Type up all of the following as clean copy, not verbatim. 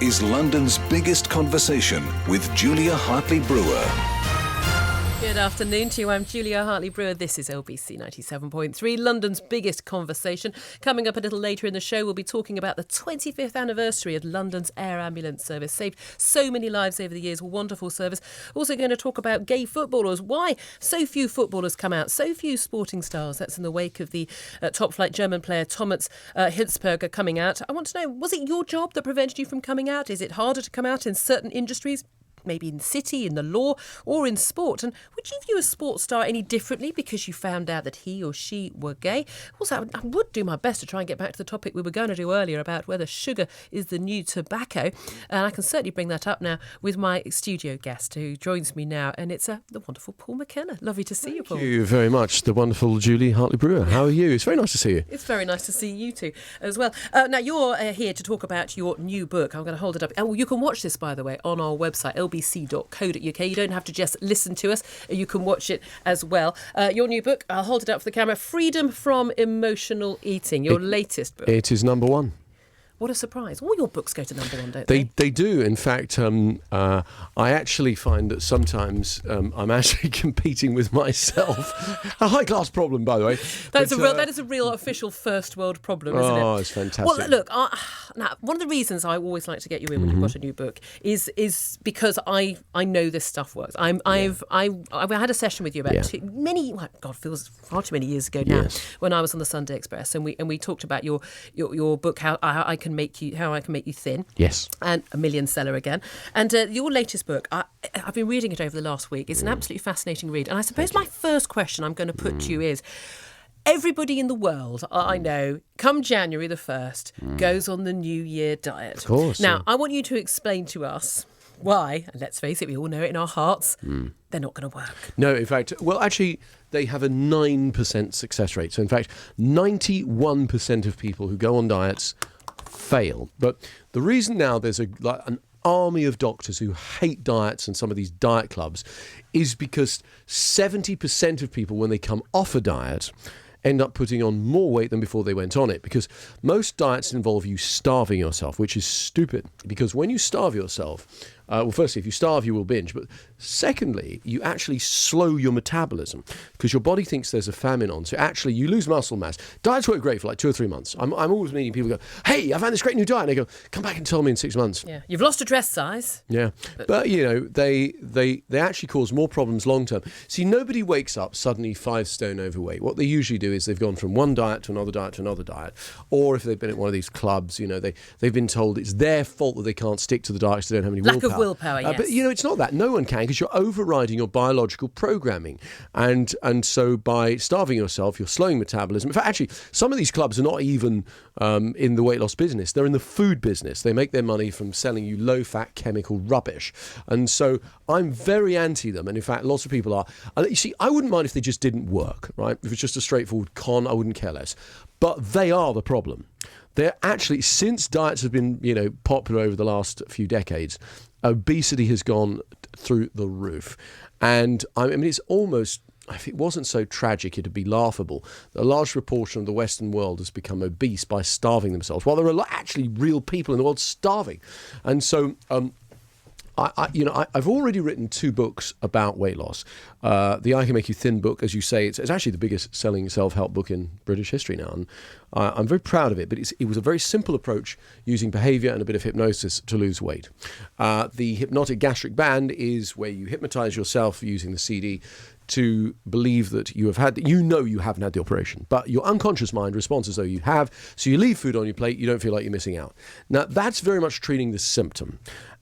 is London's biggest conversation with Julia Hartley-Brewer. Good afternoon to you. I'm Julia Hartley-Brewer. This is LBC 97.3, London's biggest conversation. Coming up a little later in the show, we'll be talking about the 25th anniversary of London's air ambulance service. Saved so many lives over the years. Wonderful service. Also going to talk about gay footballers. Why so few footballers come out? So few sporting stars. That's in the wake of the top-flight German player Thomas Hitzberger coming out. I want to know, was it your job that prevented you from coming out? Is it harder to come out in certain industries? Maybe in the city, in the law, or in sport? And would you view a sports star any differently because you found out that he or she were gay? Also, I would do my best to try and get back to the topic we were going to do earlier about whether sugar is the new tobacco. And I can certainly bring that up now with my studio guest who joins me now. And it's the wonderful Paul McKenna. Lovely to see you, Paul. Thank you very much. The wonderful Julie Hartley-Brewer. How are you? It's very nice to see you. It's very nice to see you too as well. Now, you're here to talk about your new book. I'm going to hold it up. Oh, you can watch this, by the way, on our website, lbc.co.uk. You don't have to just listen to us. You can watch it as well. Your new book, I'll hold it up for the camera, Freedom from Emotional Eating, your latest book. It is number one. What a surprise. All your books go to number one, don't they? They do. In fact, I actually find that sometimes I'm actually competing with myself. A high-class problem, by the way. That is a real official first world problem, isn't it? Oh, it's fantastic. Well, look, now, one of the reasons I always like to get you in when you've got a new book is because I know this stuff works. I had a session with you about feels far too many years ago now, when I was on the Sunday Express, and we talked about your book, how I can make you thin. Yes. And a million seller again. And your latest book, I've been reading it over the last week. It's an absolutely fascinating read. And I suppose my first question I'm going to put to you is, everybody in the world, I know, come January the 1st, goes on the New Year diet. Of course. Now, I want you to explain to us why, and let's face it, we all know it in our hearts, they're not going to work. No, in fact, well, actually, they have a 9% success rate. So, in fact, 91% of people who go on diets fail. But the reason now there's an army of doctors who hate diets and some of these diet clubs is because 70% of people, when they come off a diet, end up putting on more weight than before they went on it, because most diets involve you starving yourself, which is stupid, because when you starve yourself, well, firstly, if you starve, you will binge. But secondly, you actually slow your metabolism because your body thinks there's a famine on. So actually, you lose muscle mass. Diets work great for like 2 or 3 months. I'm always meeting people go, hey, I found this great new diet. And they go, come back and tell me in 6 months. Yeah, you've lost a dress size. Yeah, but you know, they actually cause more problems long term. See, nobody wakes up suddenly 5 stone overweight. What they usually do is they've gone from one diet to another diet to another diet. Or if they've been at one of these clubs, you know, they've been told it's their fault that they can't stick to the diet because they don't have any willpower. Willpower, yes. But, you know, it's not that. No one can, because you're overriding your biological programming. And so by starving yourself, you're slowing metabolism. In fact, actually, some of these clubs are not even in the weight loss business. They're in the food business. They make their money from selling you low-fat chemical rubbish. And so I'm very anti them. And in fact, lots of people are. And you see, I wouldn't mind if they just didn't work, right? If it's just a straightforward con, I wouldn't care less. But they are the problem. They're actually, since diets have been, you know, popular over the last few decades, obesity has gone through the roof. And I mean, it's almost, if it wasn't so tragic, it'd be laughable. A large proportion of the Western world has become obese by starving themselves, while there are actually real people in the world starving. And so I've already written 2 books about weight loss. The I Can Make You Thin book, as you say, it's actually the biggest selling self-help book in British history now. And I'm very proud of it, but it was a very simple approach using behaviour and a bit of hypnosis to lose weight. The hypnotic gastric band is where you hypnotise yourself using the CD to believe that you haven't had the operation, but your unconscious mind responds as though you have, so you leave food on your plate, you don't feel like you're missing out. Now, that's very much treating the symptom.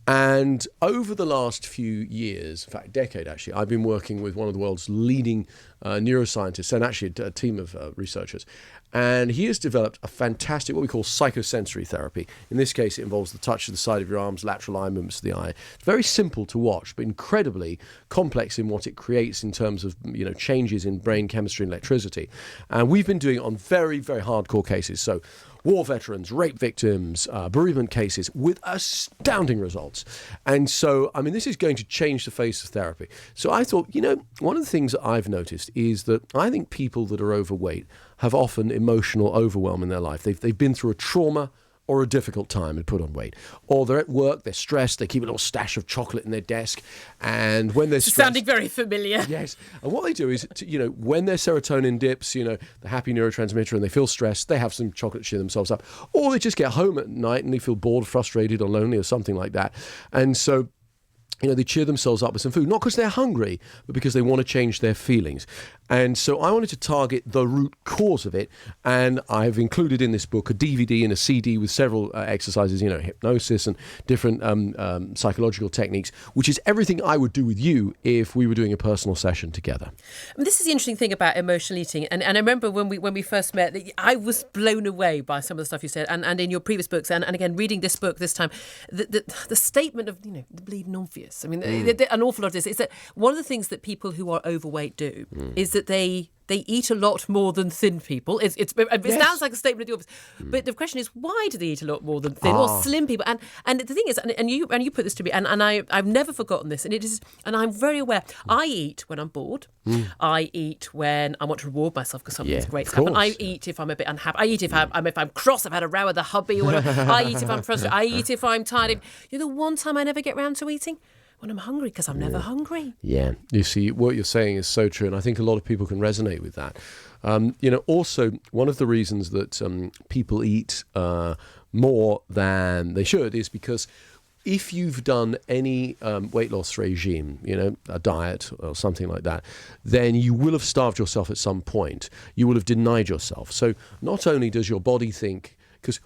And over the last few years, in fact, decade actually, I've been working with one of the world's leading neuroscientists and actually a team of researchers. And he has developed a fantastic, what we call psychosensory therapy. In this case, it involves the touch of the side of your arms, lateral eye movements of the eye. It's very simple to watch, but incredibly complex in what it creates in terms of, you know, changes in brain chemistry and electricity. And we've been doing it on very, very hardcore cases. So war veterans, rape victims, bereavement cases, with astounding results. And so, I mean, this is going to change the face of therapy. So I thought, you know, one of the things that I've noticed is that I think people that are overweight have often emotional overwhelm in their life. They've been through a trauma or a difficult time and put on weight. Or they're at work, they're stressed, they keep a little stash of chocolate in their desk, and when they're stressed... Sounding very familiar. Yes. And what they do is, when their serotonin dips, the happy neurotransmitter, and they feel stressed, they have some chocolate to cheer themselves up. Or they just get home at night and they feel bored, frustrated, or lonely, or something like that. And so... they cheer themselves up with some food, not because they're hungry, but because they want to change their feelings. And so I wanted to target the root cause of it. And I've included in this book a DVD and a CD with several exercises, hypnosis and different psychological techniques, which is everything I would do with you if we were doing a personal session together. This is the interesting thing about emotional eating. And I remember when we first met, I was blown away by some of the stuff you said. And in your previous books, and again, reading this book this time, the statement of, the bleeding obvious. I mean, an awful lot of this is that one of the things that people who are overweight do is that they eat a lot more than thin people. It sounds like a statement of the obvious, but the question is, why do they eat a lot more than thin or slim people? And the thing is, and you put this to me, and I've never forgotten this, and it is, and I'm very aware. I eat when I'm bored. I eat when I want to reward myself because something's great happened. I eat if I'm a bit unhappy. I eat if I'm cross. I've had a row with the hubby or whatever. I eat if I'm frustrated. I eat if I'm tired. The one time I never get round to eating. When I'm hungry, because I'm never hungry. Yeah. You see, what you're saying is so true, and I think a lot of people can resonate with that. Also, one of the reasons that people eat more than they should is because if you've done any weight loss regime, a diet or something like that, then you will have starved yourself at some point. You will have denied yourself. So not only does your body think... Because,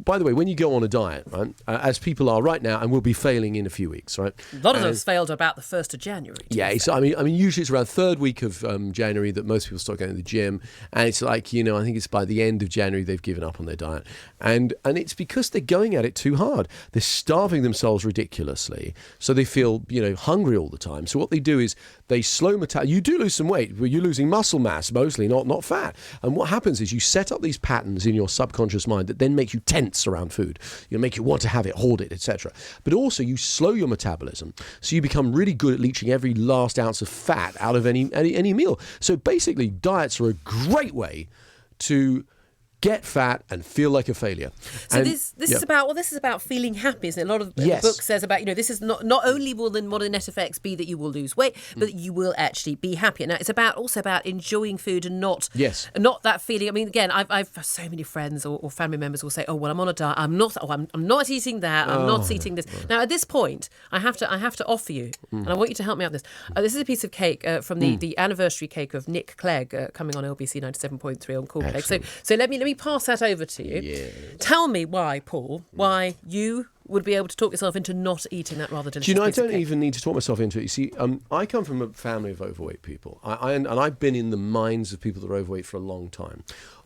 by the way, when you go on a diet, right, as people are right now, and we'll be failing in a few weeks, right? A lot of those failed about the 1st of January. Yeah, so, I mean, usually it's around 3rd week of January that most people start going to the gym. And it's like, I think it's by the end of January they've given up on their diet. And it's because they're going at it too hard. They're starving themselves ridiculously. So they feel, hungry all the time. So what they do is they slow metabolism. You do lose some weight, but you're losing muscle mass mostly, not fat. And what happens is you set up these patterns in your subconscious mind that then make you tense around food, make you want to have it, hoard it, etc. But also you slow your metabolism, so you become really good at leaching every last ounce of fat out of any meal. So basically, diets are a great way to get fat and feel like a failure. So this is about feeling happy, isn't it? A lot of the book says about, this is not only will the modern net effects be that you will lose weight, but that you will actually be happier. Now, it's also about enjoying food and not that feeling. I mean, again, I've so many friends or family members will say, oh, well, I'm on a diet. I'm not eating that. I'm not eating this. Now, at this point, I have to offer you, and I want you to help me out with this. This is a piece of cake from the anniversary cake of Nick Clegg coming on LBC 97.3 on Cool Clegg. So let me pass that over to you. Yeah. Tell me why, Paul, why you would be able to talk yourself into not eating that rather delicious I don't even need to talk myself into it. You see, I come from a family of overweight people. And I've been in the minds of people that are overweight for a long time.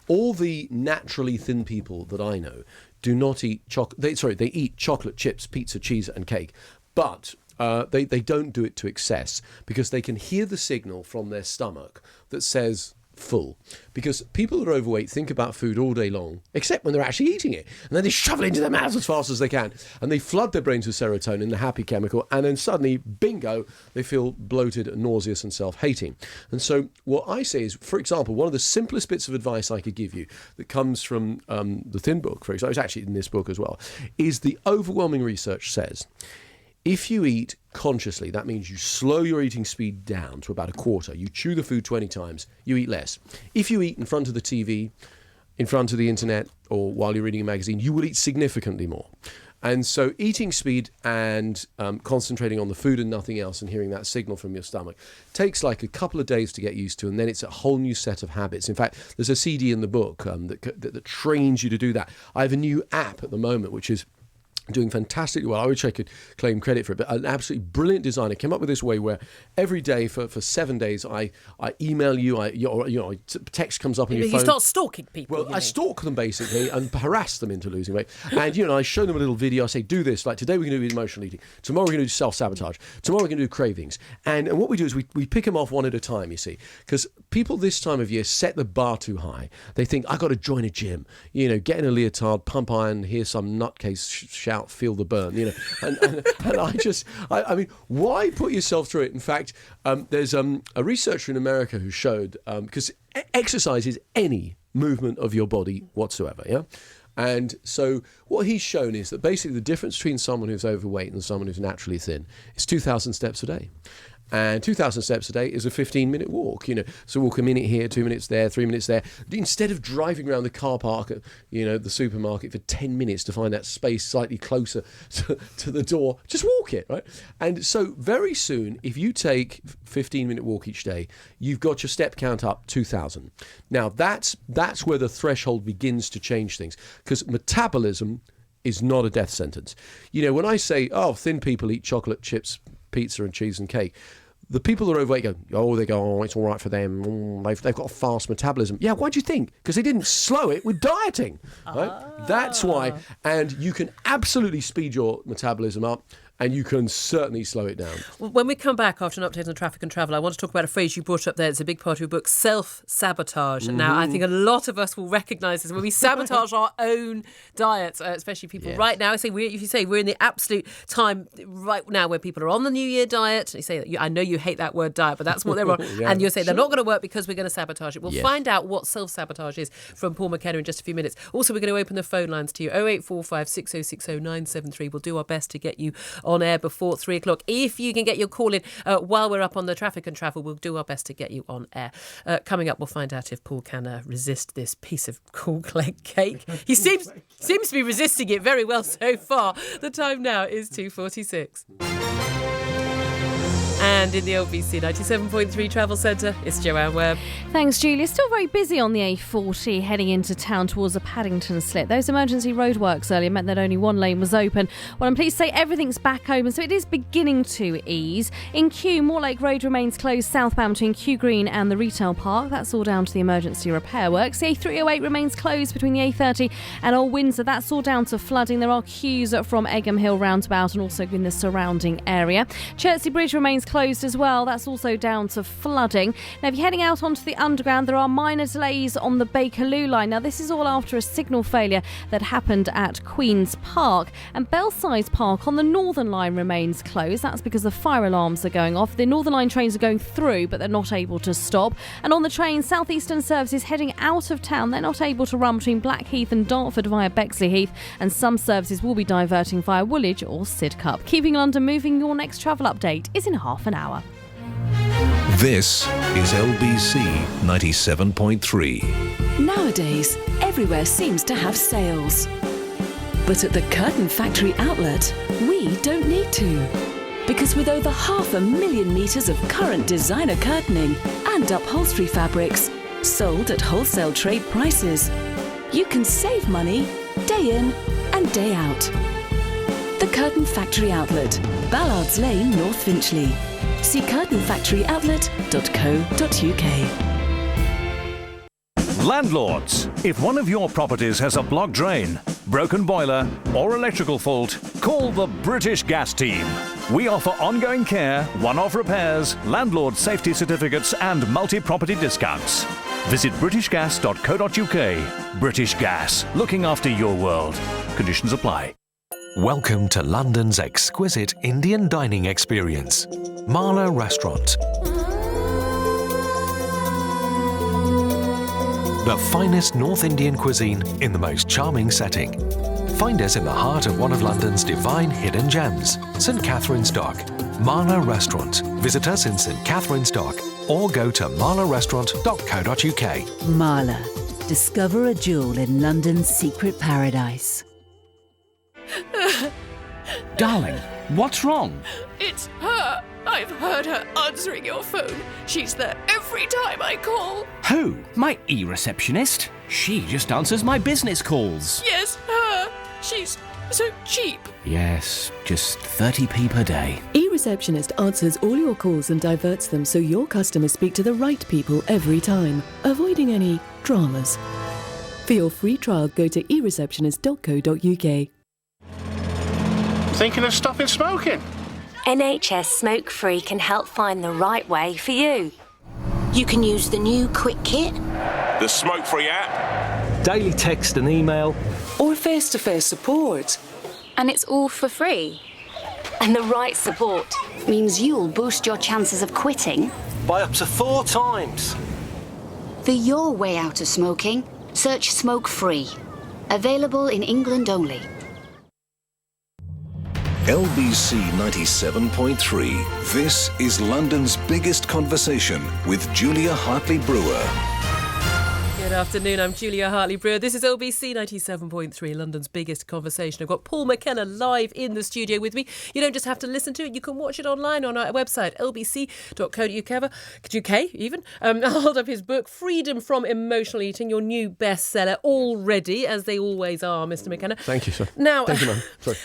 All the naturally thin people that I know do not eat chocolate. They eat chocolate, chips, pizza, cheese and cake. But they don't do it to excess because they can hear the signal from their stomach that says... full, because people that are overweight think about food all day long, except when they're actually eating it, and then they shove it into their mouths as fast as they can, and they flood their brains with serotonin, the happy chemical, and then suddenly, bingo, they feel bloated, nauseous, and self-hating. And so what I say is, for example, one of the simplest bits of advice I could give you that comes from the Thin book, for example, it's actually in this book as well, is the overwhelming research says, if you eat consciously, that means you slow your eating speed down to about a quarter. You chew the food 20 times, you eat less. If you eat in front of the TV, in front of the internet, or while you're reading a magazine, you will eat significantly more. And so eating speed and concentrating on the food and nothing else and hearing that signal from your stomach takes like a couple of days to get used to, and then it's a whole new set of habits. In fact, there's a CD in the book that trains you to do that. I have a new app at the moment, which is doing fantastically well. I wish I could claim credit for it, but an absolutely brilliant designer came up with this way where every day for 7 days I email you, text comes up on your phone. You start stalking people. Well, I stalk them basically and harass them into losing weight. And I show them a little video. I say, do this. Like today we're going to do emotional eating. Tomorrow we're going to do self-sabotage. Tomorrow we're going to do cravings. And what we do is we pick them off one at a time, you see, because people this time of year set the bar too high. They think, I got to join a gym, get in a leotard, pump iron, hear some nutcase shout, feel the burn, and I mean, why put yourself through it? In fact, there's a researcher in America who showed, because exercise is any movement of your body whatsoever, yeah? And so what he's shown is that basically the difference between someone who's overweight and someone who's naturally thin is 2,000 steps a day. And 2,000 steps a day is a 15-minute walk, So walk a minute here, 2 minutes there, 3 minutes there. Instead of driving around the car park at, the supermarket for 10 minutes to find that space slightly closer to the door, just walk it, right? And so very soon, if you take 15-minute walk each day, you've got your step count up 2,000. Now, that's where the threshold begins to change things, because metabolism is not a death sentence. When I say, thin people eat chocolate chips, pizza and cheese and cake, the people that are overweight go, it's all right for them. They've got a fast metabolism. Yeah, why do you think? Because they didn't slow it with dieting. Right? That's why. And you can absolutely speed your metabolism up. And you can certainly slow it down. When we come back after an update on traffic and travel, I want to talk about a phrase you brought up there. It's a big part of your book, self-sabotage. Mm-hmm. Now, I think a lot of us will recognise this when we sabotage our own diets, especially people right now. If you say we're in the absolute time right now where people are on the New Year diet, you say, I know you hate that word diet, but that's what they're on. And you're saying they're not going to work because we're going to sabotage it. We'll find out what self-sabotage is from Paul McKenna in just a few minutes. Also, we're going to open the phone lines to you, 0845 6060 973. We'll do our best to get you on air before 3 o'clock. If you can get your call in while we're up on the traffic and travel, we'll do our best to get you on air. Coming up, we'll find out if Paul can resist this piece of cornflake cake. He seems to be resisting it very well so far. The time now is 2:46. And in the LBC 97.3 Travel Centre, it's Joanne Webb. Thanks, Julia. Still very busy on the A40 heading into town towards the Paddington Slit. Those emergency roadworks earlier meant that only one lane was open. Well, I'm pleased to say everything's back open, so it is beginning to ease. In Kew, Moorlake Road remains closed southbound between Kew Green and the retail park. That's all down to the emergency repair works. The A308 remains closed between the A30 and Old Windsor. That's all down to flooding. There are queues from Egham Hill roundabout and also in the surrounding area. Chertsey Bridge remains closed as well. That's also down to flooding. Now, if you're heading out onto the underground, there are minor delays on the Bakerloo line. Now, this is all after a signal failure that happened at Queen's Park. And Belsize Park on the Northern line remains closed. That's because the fire alarms are going off. The Northern line trains are going through, but they're not able to stop. And on the train, South Eastern services heading out of town, they're not able to run between Blackheath and Dartford via Bexley Heath. And some services will be diverting via Woolwich or Sidcup. Keeping London moving, your next travel update is in half an hour. This is LBC 97.3. Nowadays, everywhere seems to have sales. But at the Curtain Factory outlet, we don't need to. Because with over 500,000 metres of current designer curtaining and upholstery fabrics sold at wholesale trade prices, you can save money day in and day out. The Curtain Factory outlet, Ballards Lane, North Finchley. See curtainfactoryOutlet.co.uk. Landlords, if one of your properties has a blocked drain, broken boiler or electrical fault, call the British Gas team. We offer ongoing care, one-off repairs, landlord safety certificates and multi-property discounts. Visit britishgas.co.uk. British Gas, looking after your world. Conditions apply. Welcome to London's exquisite Indian dining experience, Marla Restaurant. The finest North Indian cuisine in the most charming setting. Find us in the heart of one of London's divine hidden gems, St Catherine's Dock. Marla Restaurant. Visit us in St Catherine's Dock or go to marlarestaurant.co.uk. Marla. Discover a jewel in London's secret paradise. Darling, what's wrong? It's her. I've heard her answering your phone. She's there every time I call. Who? My e-receptionist? She just answers my business calls. Yes, her. She's so cheap. Yes, just 30p per day. E-receptionist answers all your calls and diverts them so your customers speak to the right people every time, avoiding any dramas. For your free trial, go to ereceptionist.co.uk. Thinking of stopping smoking? NHS Smoke Free can help find the right way for you. You can use the new Quick Kit, The Smoke Free app, daily text and email, or face-to-face support. And it's all for free. And the right support means you'll boost your chances of quitting by up to 4 times. For your way out of smoking, search Smoke Free. Available in England only. LBC 97.3. This is London's biggest conversation with Julia Hartley-Brewer. Good afternoon, I'm Julia Hartley-Brewer. This is LBC 97.3, London's biggest conversation. I've got Paul McKenna live in the studio with me. You don't just have to listen to it, you can watch it online on our website, lbc.co.uk even. I'll hold up his book, Freedom from Emotional Eating, your new bestseller, already, as they always are, Mr. McKenna. Thank you, sir. Now, Thank you, ma'am. Sorry.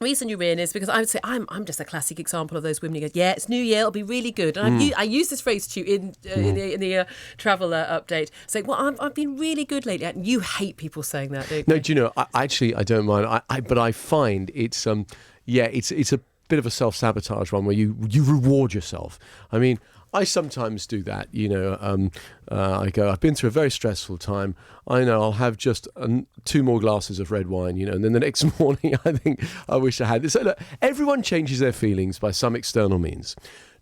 The reason you're in is because I would say I'm just a classic example of those women who go, yeah, it's New Year, it'll be really good. And I use this phrase to you in the travel update, saying, well, I've been really good lately. And you hate people saying that, don't you? No, do you know, I don't mind. But I find it's a bit of a self-sabotage one where you reward yourself. I mean, I sometimes do that, I go, I've been through a very stressful time. I know I'll have just 2 more glasses of red wine, and then the next morning I think I wish I had this. So look, everyone changes their feelings by some external means.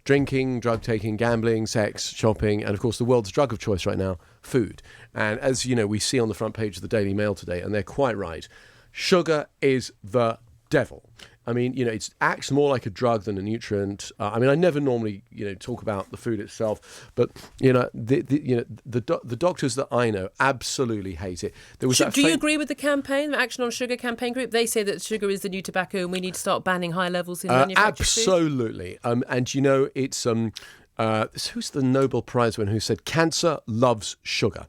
Drinking, drug taking, gambling, sex, shopping, and of course the world's drug of choice right now, food. And as you know, we see on the front page of the Daily Mail today, and they're quite right, sugar is the devil. I mean, it acts more like a drug than a nutrient. I never normally, talk about the food itself, but the doctors that I know absolutely hate it. There was do you agree with the campaign, the Action on Sugar campaign group? They say that sugar is the new tobacco, and we need to start banning high levels in manufactured food. Absolutely, it's who's the Nobel Prize winner who said cancer loves sugar.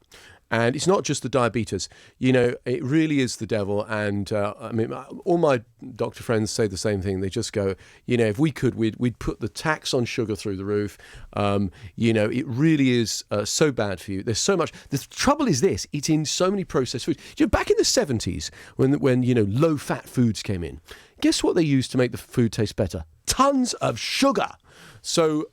And it's not just the diabetes, it really is the devil. And all my doctor friends say the same thing. They just go, if we could, we'd put the tax on sugar through the roof. It really is so bad for you. There's so much. The trouble is this, it's in so many processed foods. Back in the 70s, when low-fat foods came in, guess what they used to make the food taste better? Tons of sugar. So,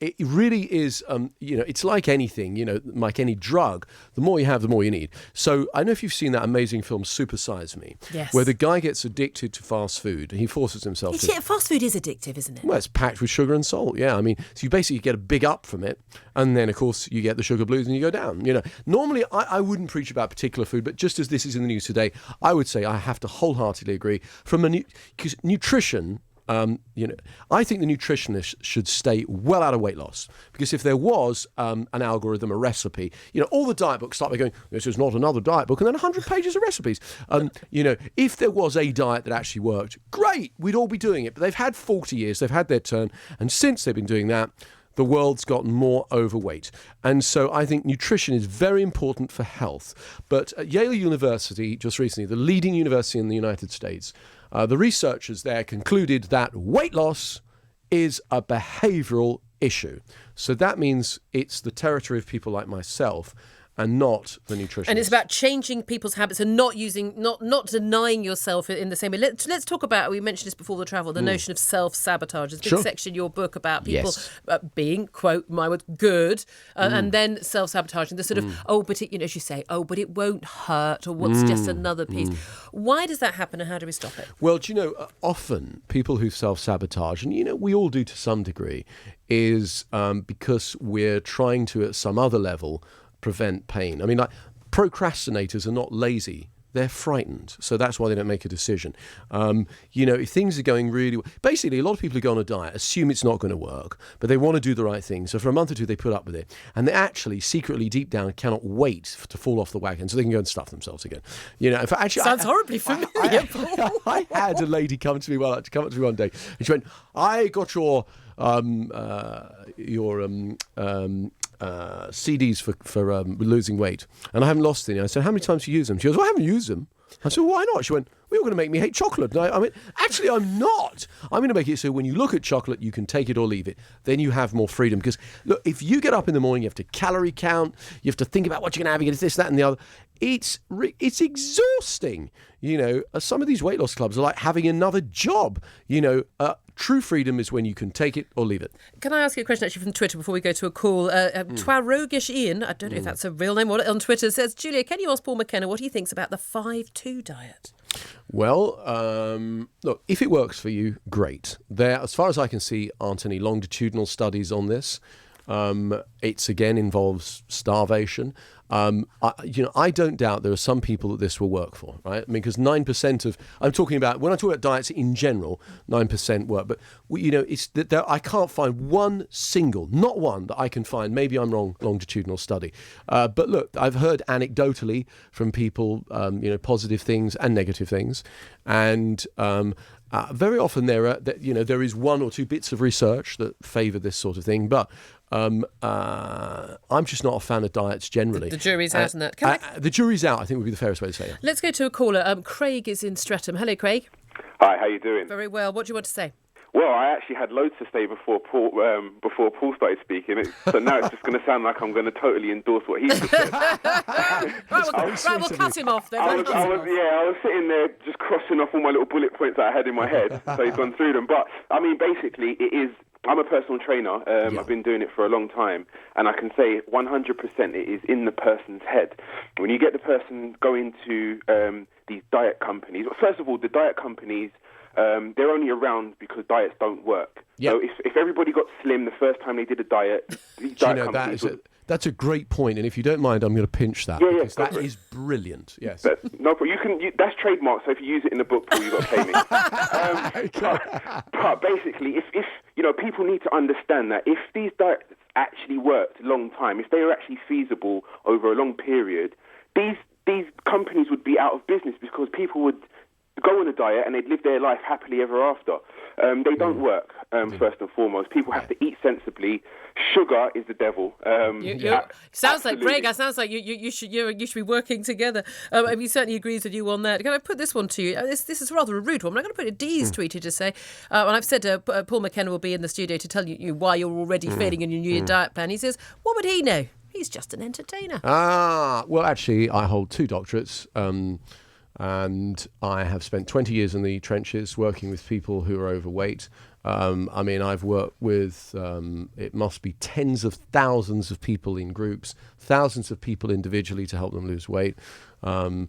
it really is, it's like anything, like any drug. The more you have, the more you need. So I don't know if you've seen that amazing film, Super Size Me, yes, where the guy gets addicted to fast food. He forces himself to... Fast food is addictive, isn't it? Well, it's packed with sugar and salt, yeah. So you basically get a big up from it, and then, of course, you get the sugar blues and you go down. Normally, I wouldn't preach about particular food, but just as this is in the news today, I would say I have to wholeheartedly agree. Because nutrition... I think the nutritionist should stay well out of weight loss, because if there was an algorithm, a recipe, all the diet books start by going, this is not another diet book, and then 100 pages of recipes. If there was a diet that actually worked, great, we'd all be doing it. But they've had 40 years, they've had their turn, and since they've been doing that, the world's gotten more overweight. And so I think nutrition is very important for health. But at Yale University, just recently, the leading university in the United States, the researchers there concluded that weight loss is a behavioural issue. So that means it's the territory of people like myself and not the nutritionist. And it's about changing people's habits and not denying yourself in the same way. Let's talk about, we mentioned this before the travel, the notion of self-sabotage. There's a big section in your book about people being, quote, my word, good, and then self-sabotaging. The sort of, but it, as you say, but it won't hurt, or what's just another piece. Why does that happen, and how do we stop it? Well, often people who self-sabotage, and, we all do to some degree, is because we're trying to, at some other level, prevent pain. Procrastinators are not lazy. They're frightened. So that's why they don't make a decision. If things are going really well, basically a lot of people who go on a diet assume it's not going to work, but they want to do the right thing. So for a month or two, they put up with it. And they actually secretly deep down cannot wait to fall off the wagon so they can go and stuff themselves again. In fact, actually, sounds horribly familiar. I had a lady come up to me one day and she went, I got your CDs for losing weight, and I haven't lost any. I said, how many times do you use them? She goes, well, I haven't used them. I said, why not? She went, well, you're going to make me hate chocolate. And actually, I'm not. I'm going to make it so when you look at chocolate, you can take it or leave it. Then you have more freedom. Because, look, if you get up in the morning, you have to calorie count, you have to think about what you're going to have, you get this, that, and the other. It's exhausting. Some of these weight loss clubs are like having another job. True freedom is when you can take it or leave it. Can I ask you a question actually from Twitter before we go to a call? Twarogish Ian, I don't know if that's a real name, on Twitter says, Julia, can you ask Paul McKenna what he thinks about the 5-2 diet? Well, look, if it works for you, great. There, as far as I can see, aren't any longitudinal studies on this. It's again involves starvation. I don't doubt there are some people that this will work for, right? I mean, because 9% of, when I talk about diets in general, 9% work. But, it's that I can't find not one that I can find, maybe I'm wrong, longitudinal study. But look, I've heard anecdotally from people, positive things and negative things. And very often there is one or two bits of research that favour this sort of thing, but I'm just not a fan of diets generally. The jury's out on that. The jury's out, I think, would be the fairest way to say it. Let's go to a caller. Craig is in Streatham. Hello, Craig. Hi, how you doing? Very well. What do you want to say? Well, I actually had loads to say before Paul started speaking. So now it's just going to sound like I'm going to totally endorse what he just said. We'll cut him off then. I was sitting there just crossing off all my little bullet points that I had in my head. So he's gone through them. But, I mean, basically, I'm a personal trainer. I've been doing it for a long time. And I can say 100% it is in the person's head. When you get the person going to these diet companies, first of all, the diet companies, they're only around because diets don't work. Yep. So if everybody got slim the first time they did a diet, these diet companies... That's a great point, and if you don't mind, I'm going to pinch that, because that is brilliant. Yes, no problem. That's trademark. So if you use it in the book, Paul, you've got to pay me. But basically, if people need to understand that if these diets actually worked a long time, if they were actually feasible over a long period, these companies would be out of business because people would go on a diet and they'd live their life happily ever after. They don't work, first and foremost. People have to eat sensibly. Sugar is the devil. Sounds like, Greg, it sounds like you should be working together. He certainly agrees with you on that. Can I put this one to you? This is rather a rude one. I'm going to put a D's tweeted to say, and I've said Paul McKenna will be in the studio to tell you why you're already failing in your new diet plan. He says, what would he know? He's just an entertainer. Well, actually, I hold 2 doctorates. And I have spent 20 years in the trenches working with people who are overweight. I've worked with, it must be tens of thousands of people in groups, thousands of people individually to help them lose weight. I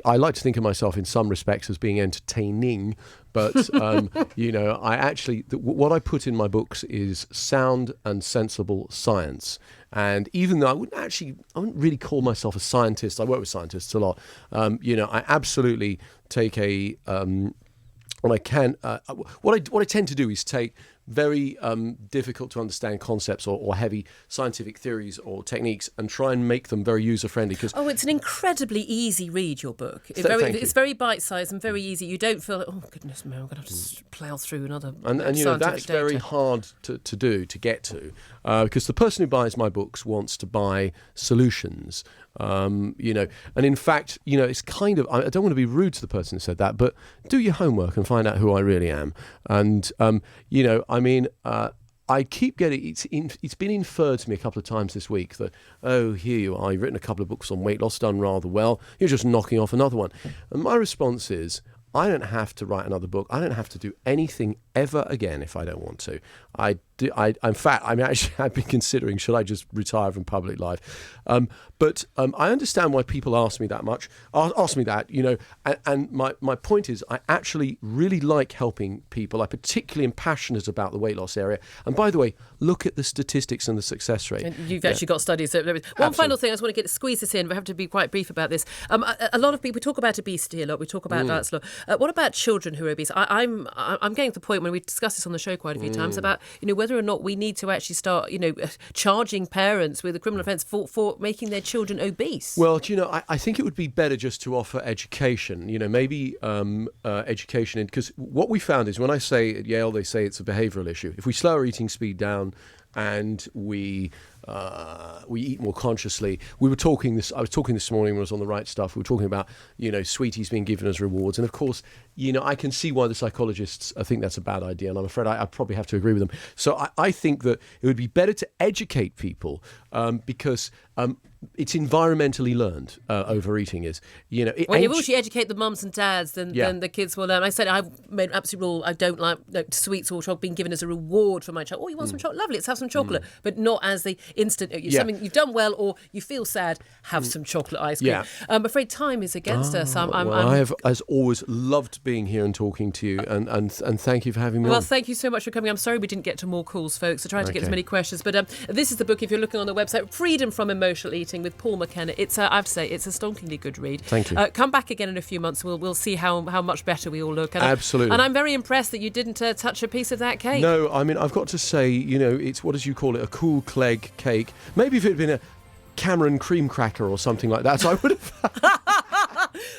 like to think of myself in some respects as being entertaining, but, I actually, what I put in my books is sound and sensible science. And even though I wouldn't really call myself a scientist, I work with scientists a lot, I absolutely take what I tend to do is take very difficult to understand concepts or heavy scientific theories or techniques and try and make them very user-friendly. It's an incredibly easy read, your book. It's very bite-sized and very easy. You don't feel like, oh, goodness me, I'm going to have to plough through another scientific that's data. very hard to do, to get to, because the person who buys my books wants to buy solutions. And in fact, it's kind of, I don't want to be rude to the person who said that, but do your homework and find out who I really am. And, I keep getting, it's been inferred to me a couple of times this week that, oh, here you are, you've written a couple of books on weight loss, done rather well, you're just knocking off another one. And my response is, I don't have to write another book. I don't have to do anything ever again if I don't want to. In fact, I've been considering, should I just retire from public life? But I understand why people ask me that, and my point is I actually really like helping people. I particularly am passionate about the weight loss area. And by the way, look at the statistics and the success rate. And you've actually got studies. One final thing, I just want to squeeze this in, but I have to be quite brief about this. A lot of people, we talk about obesity a lot, we talk about diets a lot. What about children who are obese? I'm getting to the point when we discussed this on the show quite a few times about whether or not we need to actually start charging parents with a criminal offence for making their children obese. Well, I think it would be better just to offer education. Maybe education, because what we found is when I say at Yale they say it's a behavioural issue. If we slow our eating speed down and we eat more consciously. I was talking this morning when I was on The Right Stuff. We were talking about, sweeties being given as rewards. And of course, I can see why the psychologists think that's a bad idea. And I'm afraid I probably have to agree with them. So I think that it would be better to educate people because it's environmentally learned, overeating is. You actually educate the mums and dads, then the kids will learn. I said I've made an absolute rule. I don't like sweets or chocolate being given as a reward for my child. Oh, you want some chocolate? Lovely, let's have some chocolate. But not as the instant, something you've done well or you feel sad, have some chocolate ice cream. I'm afraid time is against us. I have, as always, loved being here and talking to you, and thank you for having me Well, on. thank you so much for coming. I'm sorry we didn't get to more calls, folks. I tried to get as many questions. But this is the book, if you're looking on the website, Freedom from Emotional Eating with Paul McKenna. It's, I have to say, it's a stonkingly good read. Thank you. Come back again in a few months. We'll see how much better we all look. And Absolutely. And I'm very impressed that you didn't touch a piece of that cake. No, I mean, I've got to say, it's, what did you call it, a cool Clegg cake. Maybe if it had been a Cameron cream cracker or something like that, I would have...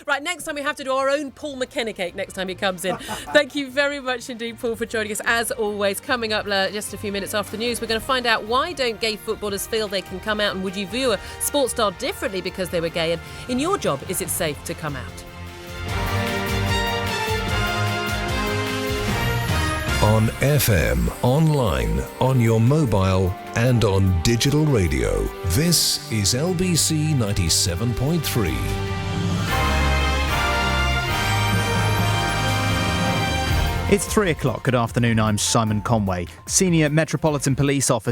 Right, next time we have to do our own Paul McKenna cake next time he comes in. Thank you very much indeed, Paul, for joining us. As always, coming up just a few minutes after the news, we're going to find out why don't gay footballers feel they can come out, and would you view a sports star differently because they were gay? And in your job, is it safe to come out? On FM, online, on your mobile and on digital radio. This is LBC 97.3. It's 3 o'clock. Good afternoon, I'm Simon Conway. Senior Metropolitan Police Officer